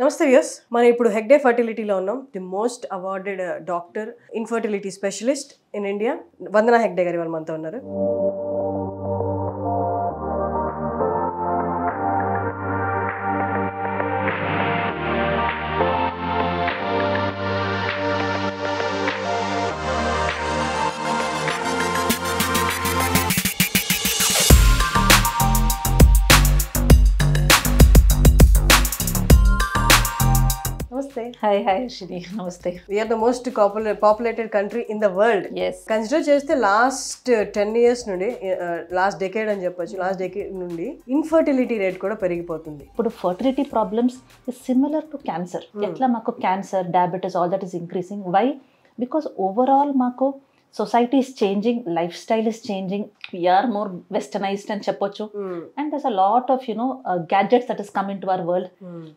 నమస్తే వ్యూస్, మనం ఇప్పుడు హెగ్డే ఫర్టిలిటీలో ఉన్నాం. The most awarded doctor, infertility specialist in India, Vandana Hegde garu వాళ్ళు మనతో ఉన్నారు. Namaste. Hi, Shri. Namaste. We are the most populated country in the world. Yes. Consider చేస్తే లాస్ట్ 10 years నుండి, లాస్ట్ డెకేడ్ అని చెప్పొచ్చు, లాస్ట్ డెకేడ్ నుండి ఇన్ఫర్టిలిటీ రేట్ కూడా పెరిగిపోతుంది. ఇప్పుడు fertility problems is similar to cancer. ఎట్లా మాకు cancer, diabetes, all that is increasing. Why? Because overall మాకు society is changing, life style is changing, we are more westernised అని చెప్పొచ్చు. And there's a lot of gadgets that is come in to our world.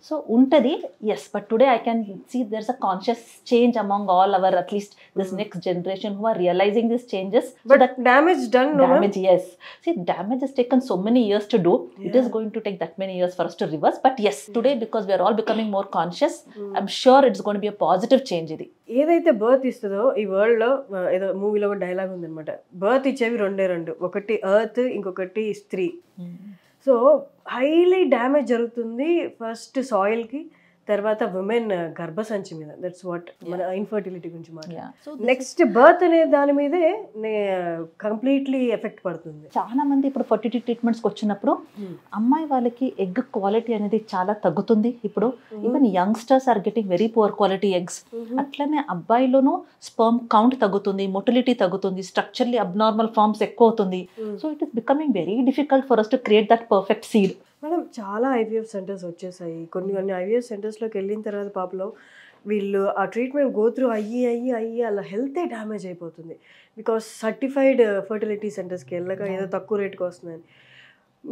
So ఉంటుంది, yes, but today I can see there's a conscious change among all our at least this next generation who are realizing this changes. But that damage done, no? Damage, yes. See, damage has taken so many years to do. Yeah. It is going to take that many years for us to reverse. But yes, today because we are all becoming more conscious, I'm sure it's going to be a positive change. ఇది ఏదైతే birth ఇస్తుందో ఈ world లో, ఏదో మూవీలో ఒక dialogue ఉందన్నమాట, birth ఇచ్చేవి రెండు, ఒకటి ఎర్త్, ఇంకొకటి స్త్రీ. సో హైలీ డ్యామేజ్ జరుగుతుంది ఫస్ట్ సాయిల్ కి, తర్వాత ఉమెన్ గర్భసంచి మీద. దట్స్ వాట్ మన ఇన్ఫర్టిలిటీ గురించి మాట్లాడాలి. నెక్స్ట్ బర్త్ అనే దాని మీదే కంప్లీట్లీ ఎఫెక్ట్ పడుతుంది. చాలా మంది ఇప్పుడు ఫర్టిలిటీ ట్రీట్మెంట్స్కి వచ్చినప్పుడు అమ్మాయి వాళ్ళకి ఎగ్ క్వాలిటీ అనేది చాలా తగ్గుతుంది. ఇప్పుడు even youngsters are getting very poor quality eggs. అట్లనే అబ్బాయిలోనూ స్పర్మ్ కౌంట్ తగ్గుతుంది, మొటిలిటీ తగ్గుతుంది, స్ట్రక్చర్లీ అబ్నార్మల్ ఫార్మ్స్ ఎక్కువ అవుతుంది. So it is becoming very difficult for us to create that perfect seed. Madam, చాలా ఐవీఎఫ్ సెంటర్స్ వచ్చేసాయి. కొన్ని ఐవీఎఫ్ సెంటర్స్లోకి వెళ్ళిన తర్వాత పాపలో వీళ్ళు ఆ ట్రీట్మెంట్ గో త్రూ అయ్యి అలా హెల్తే డ్యామేజ్ అయిపోతుంది. బికాస్ సర్టిఫైడ్ ఫర్టిలిటీ సెంటర్స్కి వెళ్ళక ఏదో తక్కువ రేట్కి వస్తుందని.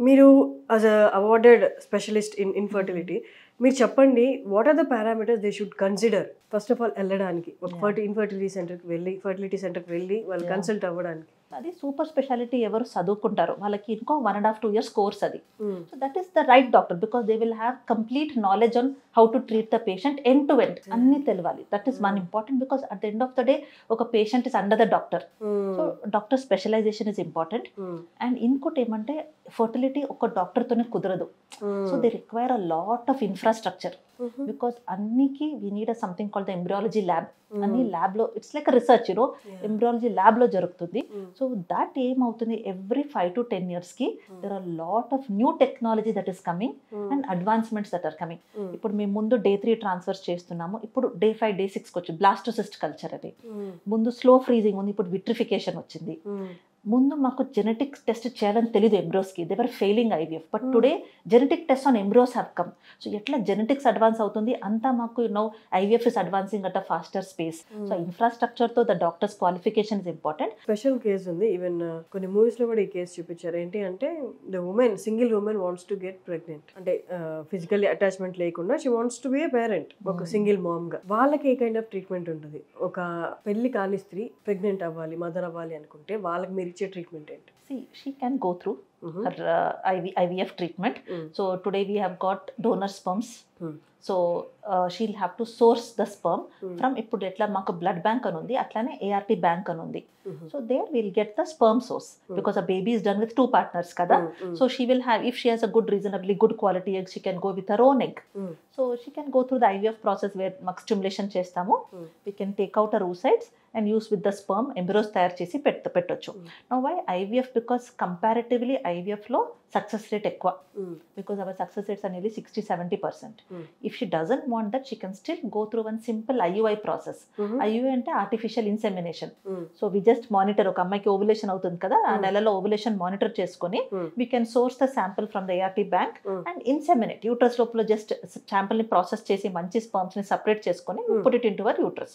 మీరు as a awarded specialist in infertility, మీరు చెప్పండి, what are the parameters they should consider first of all వెళ్ళడానికి, ఒక ఫర్టిలిటీ సెంటర్కి వెళ్ళి వాళ్ళు కన్సల్ట్ అవ్వడానికి? అది సూపర్ స్పెషాలిటీ ఎవరు చదువుకుంటారు వాళ్ళకి ఇంకో 1.5-2 years కోర్స్ అది. So that is the right doctor because they will have complete knowledge on how to treat the patient end to end. అన్ని తెలియాలి. That is one important because at the end of the day ఒక patient is under the doctor. So doctor specialisation is important. And ఇంకోటి ఏమంటే fertility ఒక డాక్టర్తోనే కుదరదు. So they require a lot of infrastructure because అన్నికి we need a something called the embryology lab. అన్ని lab లో it's like research, embryology lab లో జరుగుతుంది. సో దట్ ఏమవుతుంది, ఎవ్రీ 5 to 10 years కి there are lot of new technology that is coming and advancements that are coming. ఇప్పుడు మేము ముందు Day 3 transfers చేస్తున్నాము, ఇప్పుడు Day 5, Day 6 వచ్చి బ్లాస్టోసిస్ట్ కల్చర్ అది. ముందు స్లో ఫ్రీజింగ్ ఉంది, ఇప్పుడు విట్రిఫికేషన్ వచ్చింది. ముందు మాకు జెనెటిక్ టెస్ట్ చేయాలని తెలియదు ఎంబ్రియోస్కి, they were failing IVF. But today genetic test on embryos have come. So ఎట్లా జెనెటిక్స్ అడ్వాన్స్ అవుతుంది అంతా మాకు IVF is advancing at a faster space. So ఇన్ఫ్రాస్ట్రక్చర్తో the doctors qualification is important. Special case ఉంది, even కొన్ని మూవీస్లో కూడా ఈ కేసు చూపించారు. ఏంటి అంటే the woman, single woman wants to get pregnant, అంటే ఫిజికల్లీ అటాచ్మెంట్ లేకుండా she wants to be a parent, ఒక సింగిల్ మామ్ గా. వాళ్ళకి ఏ కైండ్ ఆఫ్ ట్రీట్మెంట్ ఉంటుంది? ఒక పెళ్లి కాని స్త్రీ ప్రెగ్నెంట్ అవ్వాలి, మదర్ అవ్వాలి అనుకుంటే వాళ్ళకి మీరు ఇచ్చే ట్రీట్మెంట్ ఏంటి? See, she can go through her IVF treatment. So today we have got donor sperms. So she'll have to source the sperm from, ఇప్పుడు ఎట్లా మాకు బ్లడ్ బ్యాంక్ అని ఉంది అట్లానే ART బ్యాంక్ అని ఉంది. So there we'll get the sperm source because a baby is done with 2 partners kada. So she will have, if she has a good, reasonably good quality egg, she can go with her own egg. So she can go through the IVF process where మాకు stimulation చేస్తాము. We can take out her oocytes and use with the sperm embryos తయారు చేసి పెట్టొచ్చు. Now why IVF? Because comparatively IVF లో success rate ఎక్కువ, because our success rates are nearly 60-70%. If she doesn't want that, she can still go through one simple IUI process. IUI అంటే artificial insemination. So we just monitor, ఒక అమ్మాయికి ovulation అవుతుంది కదా, ఆ నెలలో ovulation monitor చేసుకొని we can source the sample from the ART bank and inseminate. Uterus లోపల జస్ట్ శాంపుల్ ని ప్రాసెస్ చేసి మంచి స్పర్మ్స్ ని సపరేట్ చేసుకొని put it in to our uterus.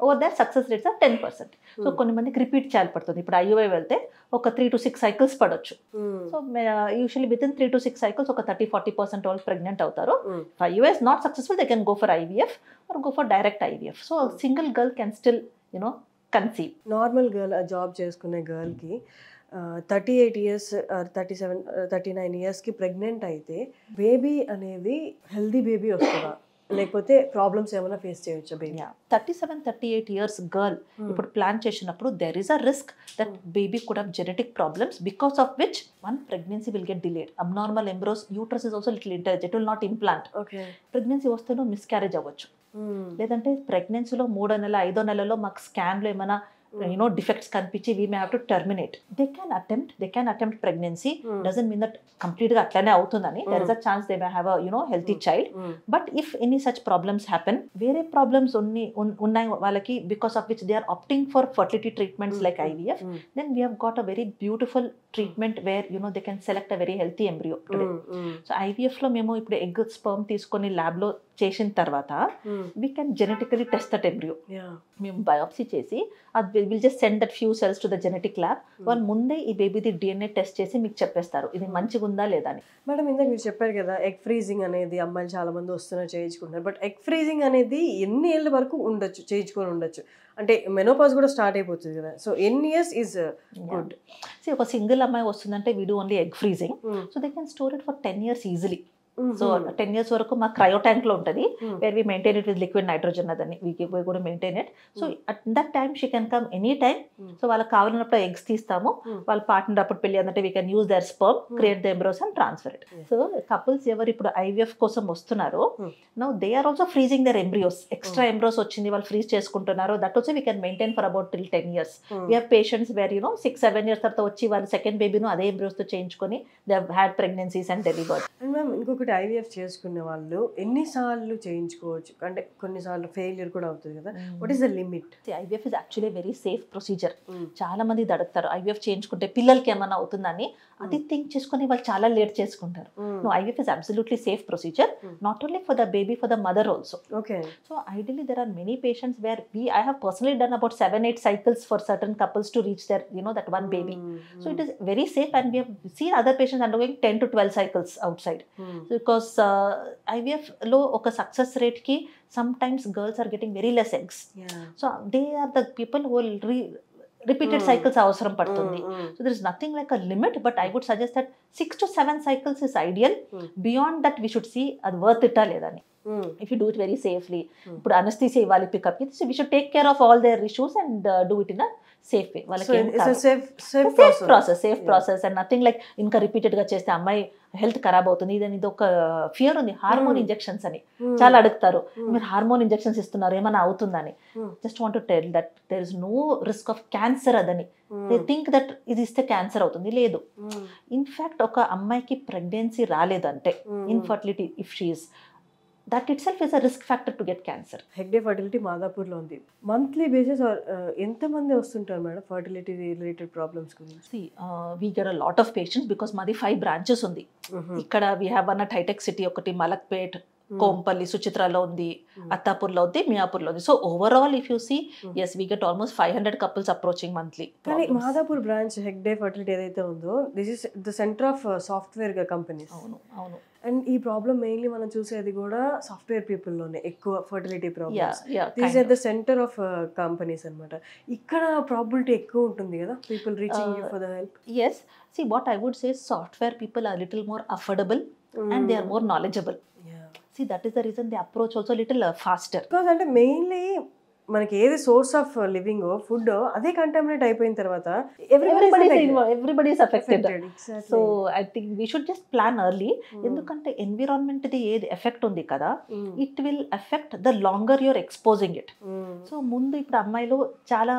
Over that success rates are 10%. So కొన్ని మందికి రిపీట్ చేయాలి పడుతుంది. ఇప్పుడు IUI వెళ్తే ఒక 3 to 6 cycles పడొచ్చు. So usually with in 3 to 6 cycles ఒక 30-40% వాళ్ళు ప్రెగ్నెంట్ అవుతారు. IUI is not successful, they can go for IVF or go for direct IVF. So a single girl can still conceive. Normal girl, job చేసుకునే గర్ల్కి 38 years 37 39 yearsకి pregnant అయితే baby అనేది healthy baby వస్తుందా? లేకపోతే ప్రాబ్లమ్స్ ఏమైనా face చేయొచ్చా baby? 37-38 years girl ఇప్పుడు ప్లాన్ చేసినప్పుడు there is a risk that baby could have genetic problems because of which one pregnancy will get delayed. Abnormal embryos uterus is also little intelligent, it will not implant. Pregnancy వస్తేనో miscarriage అవ్వచ్చు, లేదంటే ప్రెగ్నెన్సీలో 3వ నెల 5వ నెలలో మాకు స్కాన్లో ఏమైనా డిఫెక్ట్స్ కనిపించి we may have to terminate. They can attempt pregnancy, doesn't mean that కంప్లీట్గా అట్లానే అవుతుందని. There is a chance they may have a healthy child. But if any such problems happen, వేరే ప్రాబ్లమ్స్ ఉన్నాయి వాళ్ళకి because of which they are opting for fertility treatments like IVF, then we have got a very beautiful treatment where they can select a very healthy embryo today. So IVF లో మేము ఇప్పుడు egg sperm తీసుకొని lab లో చేసిన తర్వాత we can genetically test that embryo. మేము biopsy చేసి అది will just send that few cells to the genetic lab. వాళ్ళు ముందే ఈ బేబీది DNA టెస్ట్ చేసి మీకు చెప్పేస్తారు ఇది మంచిగా ఉందా లేదా అని. మేడం ఇందాక మీరు చెప్పారు కదా ఎగ్ ఫ్రీజింగ్ అనేది అమ్మాయిలు చాలా మంది వస్తున్నారు చేయించుకుంటున్నారు. బట్ ఎగ్ ఫ్రీజింగ్ అనేది ఎన్ని ఏళ్ళ వరకు ఉండొచ్చు, చేయించుకొని ఉండొచ్చు? అంటే మెనోపాజ్ కూడా స్టార్ట్ అయిపోతుంది కదా, సో ఎన్ని ఇయర్స్ ఈజ్ గుడ్? ఒక సింగిల్ అమ్మాయి వస్తుందంటే we do only egg freezing, so they can store it for 10 years easily. So 10 years వరకు మా క్రయో ట్యాంక్ లో ఉంటుంది, where we maintain it with liquid nitrogen, అదని వీ కూడా maintain it. So at that time she can come any time. So వాళ్ళకి కావాలన్నప్పుడు eggs తీస్తాము, వాళ్ళ పార్ట్నర్ అప్పుడు పెళ్ళి అంటే we can use their sperm, create the embryos and transfer it. So couples ఎవరు ఇప్పుడు IVF కోసం వస్తున్నారో now they are also freezing their embryos. Extra embryos వచ్చింది వాళ్ళు ఫ్రీజ్ చేసుకుంటున్నారు, that also we can maintain for about till 10 years. We have patients where 6-7 years తర్వాత వచ్చి వాళ్ళు సెకండ్ బేబీను అదే ఎంబ్రియోస్ తో చేయించుకొని they have had pregnancies and delivered. And ma'am ఇంకొకటి IVF చేసుకునే వాళ్ళు ఎన్నిసార్లు చేయించుకోవచ్చు? అంటే కొన్నిసార్లు ఫెయిల్యూర్ కూడా అవుతుంది కదా, what is the limit? IVF is actually very safe procedure. చాలా మంది అడుగుతారు IVF చేయించుకుంటే పిల్లలకి ఏమైనా అవుతుందని, అది థింక్ చేసుకుని వాళ్ళు చాలా లేట్ చేసుకుంటారు. IVF is absolutely safe procedure, not only for the baby, for the mother also. So ideally there are many patients where I have personally done about 7-8 cycles for certain couples to reach their that one baby. So it is very safe, and we have seen other patients undergoing 10 to 12 cycles outside. Because IVF లో ఒక success rate కి sometimes girls are getting very less eggs. So they are the people who will repeated cycles అవసరం పడుతుంది. So there is nothing like a limit, but I would suggest that 6 to 7 cycles is ideal. Beyond that we should see అది worth it లేదని. If you do it very safely, ఇప్పుడు anesthesia ఇవ్వాలి pickup కి, so we should take care of all their issues and do it in a safe way. వాళ్ళకి safe process and nothing like ఇంకా repeated గా చేస్తే అమ్మాయి health ఖరాబ్ అవుతుంది. ఇది ఒక ఫియర్ ఉంది, హార్మోన్ ఇంజెక్షన్స్ అని చాలా అడుగుతారు. మీరు హార్మోన్ ఇంజెక్షన్స్ ఇస్తున్నారు ఏమైనా అవుతుందని. Just want to tell that there is no risk of cancer అదని. దే థింక్ దట్ ఇది ఇస్తే క్యాన్సర్ అవుతుంది, లేదు. ఇన్ఫాక్ట్ ఒక అమ్మాయికి ప్రెగ్నెన్సీ రాలేదంటే infertility, if she is, that itself is a risk factor to get cancer. Hegde fertility మాదాపూర్లో ఉంది. మంత్లీ బేసిస్ ఎంతమంది వస్తుంటారు మేడం ఫర్టిలిటీ రిలేటెడ్ ప్రాబ్లమ్స్ గురించి? We get a lot of patients because మాది 5 branches ఉంది. ఇక్కడ we have one at హైటెక్ సిటీ, ఒకటి మలక్పేట్, కోంపల్లి, సుచిత్రాలో ఉంది, అత్తాపూర్లో ఉంది, మియాపూర్లో ఉంది. So overall if you see, yes we get almost 500 couples approaching monthly. కానీ మాదాపూర్ బ్రాంచ్ హెగ్డే ఫర్టిలిటీ ఏదైతే ఉందో, this is the centre of software companies. అవును. అండ్ ఈ ప్రాబ్లమ్ మెయిన్లీ మనం చూసేది కూడా సాఫ్ట్వేర్ పీపుల్లోనే ఎక్కువ fertility problems. This is the centre of companies అన్నమాట. ఇక్కడ ప్రాబిలిటీ ఎక్కువ ఉంటుంది కదా people reaching you for the help. Yes, see what I would say, software people are little more affordable and they are more knowledgeable. See, that is the reason they approach also little faster. Because అంటే mainly మనకి ఏది source of living food అదే contaminate అయిపోయిన తర్వాత everybody is affected. So I think we should just plan early. ఎందుకంటే environment ది ఏది effect ఉంది కదా, it will affect the longer you're exposing it. So ముందు ఇప్పుడు అమ్మాయిలు చాలా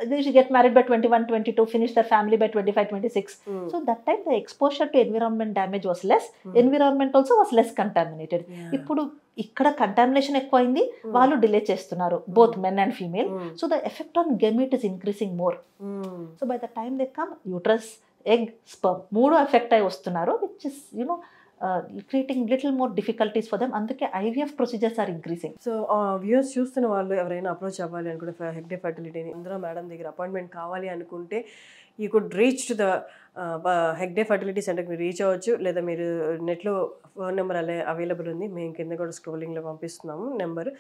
they should get married by 21, 22, finish their family by 25, 26. So that time the exposure to environment damage was less. Environment also was less contaminated. ఇప్పుడు ఇక్కడ contamination ఎక్కువైంది, వాళ్ళు delay చేస్తున్నారు, both men and female. So the effect on gamete is increasing more. So by the time they come, uterus, egg, sperm 3 effect అయి వస్తున్నారు, which is creating little more difficulties for them. అందుకే IVF procedures are increasing. So viewers చూస్తున్న వాళ్ళు ఎవరైనా approach అవ్వాలి అనుకుంటే Hegde ఫర్టిలిటీని, Indira madam దగ్గర appointment కావాలి అనుకుంటే, you could reach to the Hegde fertility సెంటర్కి మీరు రీచ్ అవ్వచ్చు, లేదా మీరు నెట్లో ఫోన్ నెంబర్ అవైలబుల్ ఉంది, మేము కింద కూడా స్క్రోలింగ్లో పంపిస్తున్నాము నెంబర్,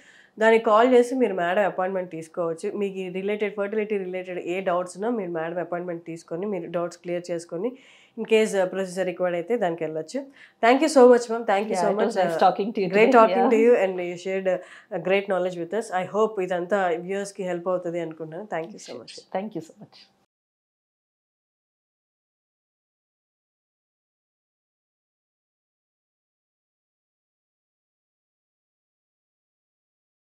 దానికి కాల్ చేసి మీరు మేడం అపాయింట్మెంట్ తీసుకోవచ్చు. మీకు ఫర్టిలిటీ రిలేటెడ్ ఏ డౌట్స్ ఉన్నా మీరు మేడం అపాయింట్మెంట్ తీసుకొని మీరు డౌట్స్ క్లియర్ చేసుకొని ఇన్ కేస్ ప్రొసీజర్ రిక్వైర్డ్ అయితే దానికి వెళ్ళొచ్చు. Thank you so much ma'am, thank you so much, great talking to you and you shared great knowledge with us. I hope ఇదంతా వ్యూయర్స్కి హెల్ప్ అవుతుంది అనుకుంటున్నాను. Thank you so much. Thank you so much.